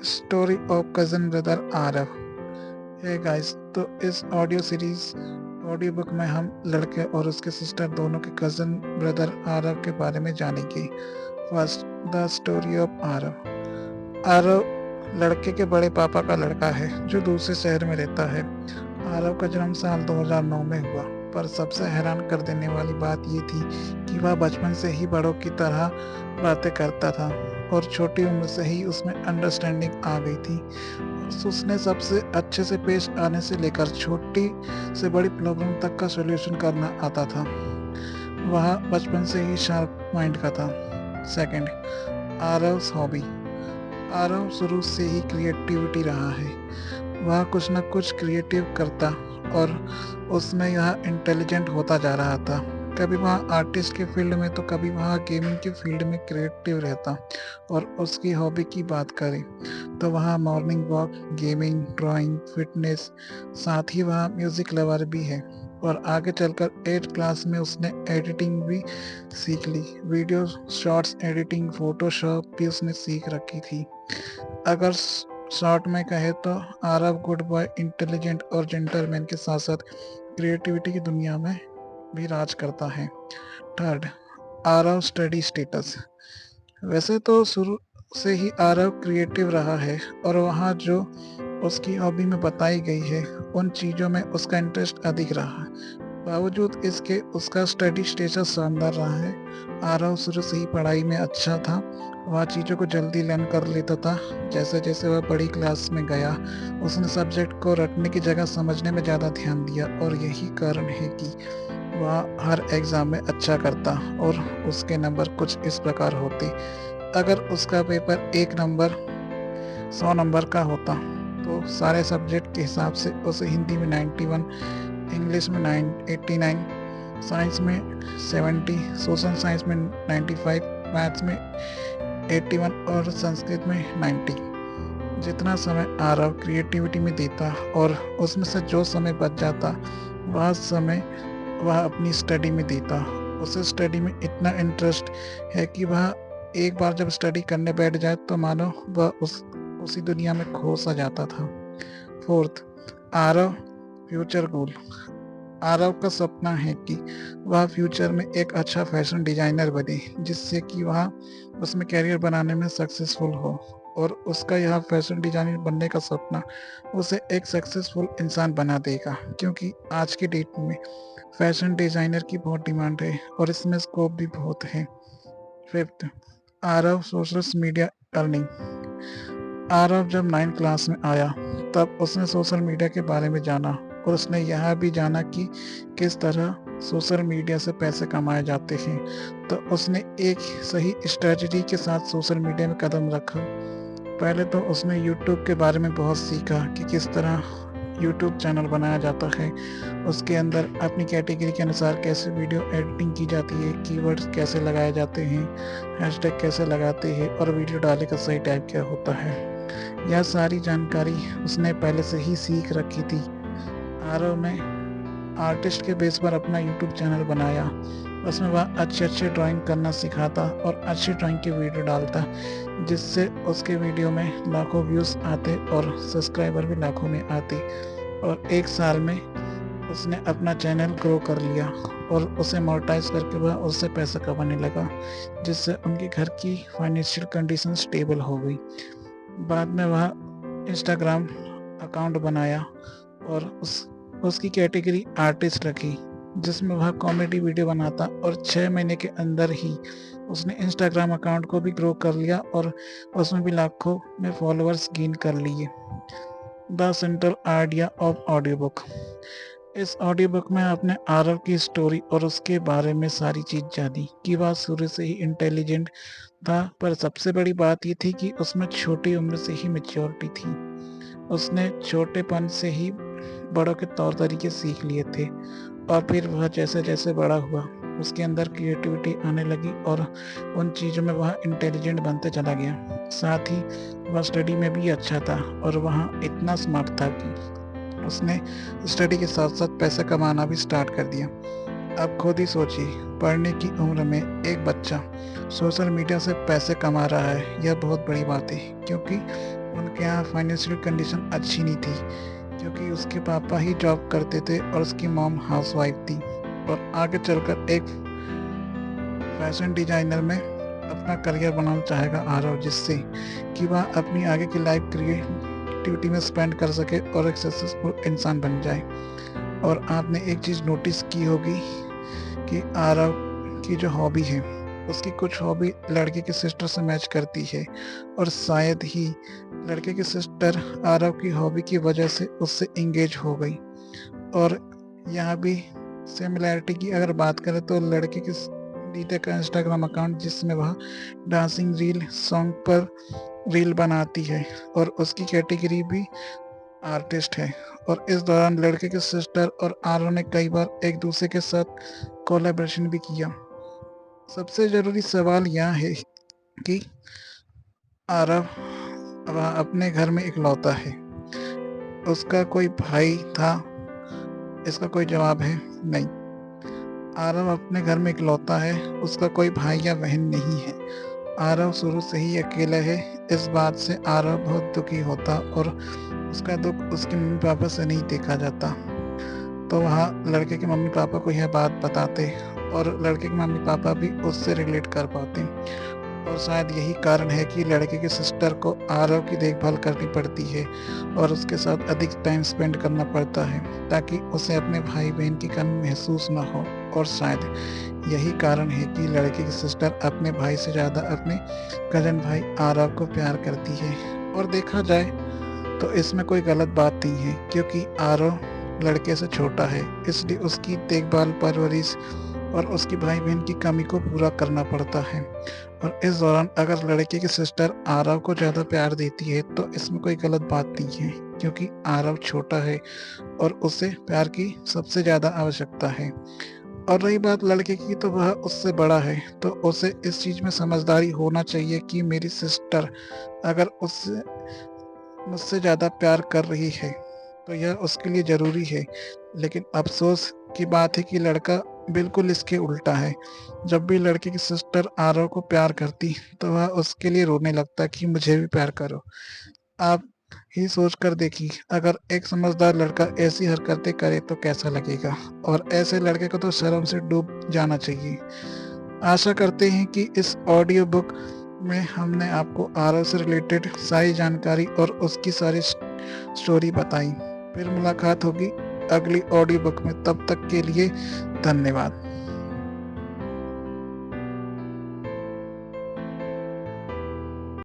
Story of cousin brother Aarav. Hey guys, तो इस audio series audio book में हम लड़के और उसके सिस्टर दोनों के कज़न ब्रदर आरव के बारे में जानेंगे। First, the story of Aarav. Aarav लड़के के बड़े पापा का लड़का है जो दूसरे शहर में रहता है। आरव का जन्म साल 2009 में हुआ, पर सबसे हैरान कर देने वाली बात ये थी कि वह बचपन से ही बड़ों की तरह बातें करता था और छोटी उम्र से ही उसमें अंडरस्टैंडिंग आ गई थी। उसने सबसे अच्छे से पेश आने से लेकर छोटी से बड़ी प्रॉब्लम तक का सॉल्यूशन करना आता था। वह बचपन से ही शार्प माइंड का था। Second, Aarav's hobby. आरव शुरू से ही क्रिएटिविटी रहा है। वह कुछ न कुछ क्रिएटिव करता और उसमें यह इंटेलिजेंट होता जा रहा था। कभी वह आर्टिस्ट के फील्ड में तो कभी वह गेमिंग के फील्ड में क्रिएटिव रहता। और उसकी हॉबी की बात करें तो वह morning walk, gaming, drawing, fitness, साथ ही वह म्यूज़िक लवर भी है। और आगे चलकर 8th क्लास में उसने एडिटिंग भी सीख ली। वीडियो शॉर्ट्स एडिटिंग, फोटोशॉप भी उसने सीख रखी थी। अगर शॉर्ट में कहे तो आरव गुड बॉय, इंटेलिजेंट और जेंटलमैन के साथ साथ क्रिएटिविटी की दुनिया में भी राज करता है। Third, Aarav study status. वैसे तो शुरू से ही आरव क्रिएटिव रहा है और वहाँ जो उसकी हॉबी में बताई गई है उन चीज़ों में उसका इंटरेस्ट अधिक रहा है। बावजूद इसके उसका स्टडी स्टेटस शानदार रहा है। आरव शुरू से ही पढ़ाई में अच्छा था। वह चीज़ों को जल्दी लर्न कर लेता था। जैसे जैसे वह बड़ी क्लास में गया उसने सब्जेक्ट को रटने की जगह समझने में ज़्यादा ध्यान दिया और यही कारण है कि वह हर एग्ज़ाम में अच्छा करता और उसके नंबर कुछ इस प्रकार होते। अगर उसका पेपर 100 नंबर का होता तो सारे सब्जेक्ट के हिसाब से उसे हिंदी में 91, इंग्लिश में 89, साइंस में 70, सोशल साइंस में 95, मैथ्स में 81 और संस्कृत में 90। जितना समय आरव क्रिएटिविटी में देता और उसमें से जो समय बच जाता वह समय वह अपनी स्टडी में देता। उसे स्टडी में इतना इंटरेस्ट है कि वह एक बार जब स्टडी करने बैठ जाए तो मानो वह उसी दुनिया में खो सा जाता था। Fourth, Aarav future goal. Aarav का सपना है कि वह फ्यूचर में एक अच्छा फैशन डिजाइनर बने जिससे कि वह उसमें कैरियर बनाने में सक्सेसफुल हो। और उसका यह फैशन डिजाइनर बनने का सपना उसे एक सक्सेसफुल इंसान बना देगा, क्योंकि आज की डेट में फैशन डिजाइनर की बहुत डिमांड है और इसमें स्कोप भी बहुत है। Fifth, Aarav social media earning. Aarav जब 9th क्लास में आया तब उसने सोशल मीडिया के बारे में जाना और उसने यह भी जाना कि किस तरह सोशल मीडिया से पैसे कमाए जाते हैं। तो उसने एक सही स्ट्रेटजी के साथ सोशल मीडिया में कदम रखा। पहले तो उसने यूट्यूब के बारे में बहुत सीखा कि किस तरह यूट्यूब चैनल बनाया जाता है, उसके अंदर अपनी कैटेगरी के अनुसार कैसे वीडियो एडिटिंग की जाती है, कीवर्ड्स कैसे लगाए जाते हैं, हैशटैग कैसे लगाते हैं और वीडियो डालने का सही टाइप क्या होता है। यह सारी जानकारी उसने पहले से ही सीख रखी थी। आरव ने आर्टिस्ट के बेस पर अपना यूट्यूब चैनल बनाया। उसमें वह अच्छे ड्राइंग करना सिखाता और अच्छी ड्राइंग की वीडियो डालता, जिससे उसके वीडियो में लाखों व्यूज़ आते और सब्सक्राइबर भी लाखों में आते। और 1 साल में उसने अपना चैनल ग्रो कर लिया और उसे मोनेटाइज करके वह उससे पैसा कमाने लगा, जिससे उनके घर की फाइनेंशियल कंडीशन स्टेबल हो गई। बाद में वह इंस्टाग्राम अकाउंट बनाया और उसकी कैटेगरी आर्टिस्ट रखी, जिसमें वह कॉमेडी वीडियो बनाता और 6 महीने के अंदर ही उसने इंस्टाग्राम अकाउंट को भी ग्रो कर लिया और उसमें भी लाखों में फॉलोअर्स गेन कर लिए। The central idea of audio book. इस ऑडियो बुक में आपने आरव की स्टोरी और उसके बारे में सारी चीज़ जानी कि वह शुरू से ही इंटेलिजेंट था, पर सबसे बड़ी बात ये थी कि उसमें छोटी उम्र से ही मैच्योरिटी थी। उसने छोटेपन से ही बड़ों के तौर तरीके सीख लिए थे और फिर वह जैसे जैसे बड़ा हुआ उसके अंदर क्रिएटिविटी आने लगी और उन चीज़ों में वह इंटेलिजेंट बनते चला गया। साथ ही वह स्टडी में भी अच्छा था और वह इतना स्मार्ट था कि उसने स्टडी के साथ साथ पैसा कमाना भी स्टार्ट कर दिया। अब खुद ही सोचिए, पढ़ने की उम्र में एक बच्चा सोशल मीडिया से पैसे कमा रहा है, यह बहुत बड़ी बात है। क्योंकि उनके यहाँ फाइनेंशियल कंडीशन अच्छी नहीं थी, क्योंकि उसके पापा ही जॉब करते थे और उसकी मॉम हाउसवाइफ थी। और आगे चलकर एक फैशन डिजाइनर में अपना करियर बनाना चाहेगा आरव, जिससे कि वह अपनी आगे की लाइफ क्रिएटिविटी में स्पेंड कर सके और एक सक्सेसफुल इंसान बन जाए। और आपने एक चीज़ नोटिस की होगी कि आरव की जो हॉबी है, उसकी कुछ हॉबी लड़के की सिस्टर से मैच करती है, और शायद ही लड़के की सिस्टर आरव की हॉबी की वजह से उससे इंगेज हो गई। और यहाँ भी सिमिलैरिटी की अगर बात करें तो लड़के की दीदा का इंस्टाग्राम अकाउंट, जिसमें वह डांसिंग रील सॉन्ग पर रील बनाती है, और उसकी कैटेगरी भी आर्टिस्ट है। और इस दौरान लड़के के सिस्टर और आरव ने कई बार एक दूसरे के साथ कोलैबोरेशन भी किया। सबसे ज़रूरी सवाल यह है कि आरव वह अपने घर में इकलौता है, उसका कोई भाई था? इसका कोई जवाब है नहीं। आरव अपने घर में इकलौता है, उसका कोई भाई या बहन नहीं है। आरव शुरू से ही अकेला है। इस बात से आरव बहुत दुखी होता, और उसका दुख उसके मम्मी पापा से नहीं देखा जाता। तो वहाँ लड़के के मम्मी पापा को यह बात बताते, और लड़के के मम्मी पापा भी उससे रिलेट कर पाते। और शायद यही कारण है कि लड़के की सिस्टर को आरव की देखभाल करनी पड़ती है और उसके साथ अधिक टाइम स्पेंड करना पड़ता है, ताकि उसे अपने भाई बहन की कमी महसूस न हो। और शायद यही कारण है कि लड़के की सिस्टर अपने भाई से ज़्यादा अपने कजन भाई आरव को प्यार करती है। और देखा जाए तो इसमें कोई गलत बात नहीं है, क्योंकि आरव लड़के से छोटा है, इसलिए उसकी देखभाल, परवरिश और उसकी भाई बहन की कमी को पूरा करना पड़ता है। और इस दौरान अगर लड़के की सिस्टर आरव को ज़्यादा प्यार देती है तो इसमें कोई गलत बात नहीं है, क्योंकि आरव छोटा है और उसे प्यार की सबसे ज़्यादा आवश्यकता है। और रही बात लड़के की, तो वह उससे बड़ा है, तो उसे इस चीज़ में समझदारी होना चाहिए कि मेरी सिस्टर अगर उससे मुझसे ज़्यादा प्यार कर रही है तो यह उसके लिए ज़रूरी है। लेकिन अफसोस की बात है कि लड़का बिल्कुल इसके उल्टा है। जब भी लड़के की सिस्टर आरव को प्यार करती तो वह उसके लिए रोने लगता कि मुझे भी प्यार करो। आप ही सोच कर देखिए, अगर एक समझदार लड़का ऐसी हरकतें करे तो कैसा लगेगा। और ऐसे लड़के को तो शर्म से डूब जाना चाहिए। आशा करते हैं कि इस ऑडियो बुक में हमने आपको आरव से रिलेटेड सारी जानकारी और उसकी सारी स्टोरी बताई। फिर मुलाकात होगी अगली ऑडियो बुक में, तब तक के लिए धन्यवाद।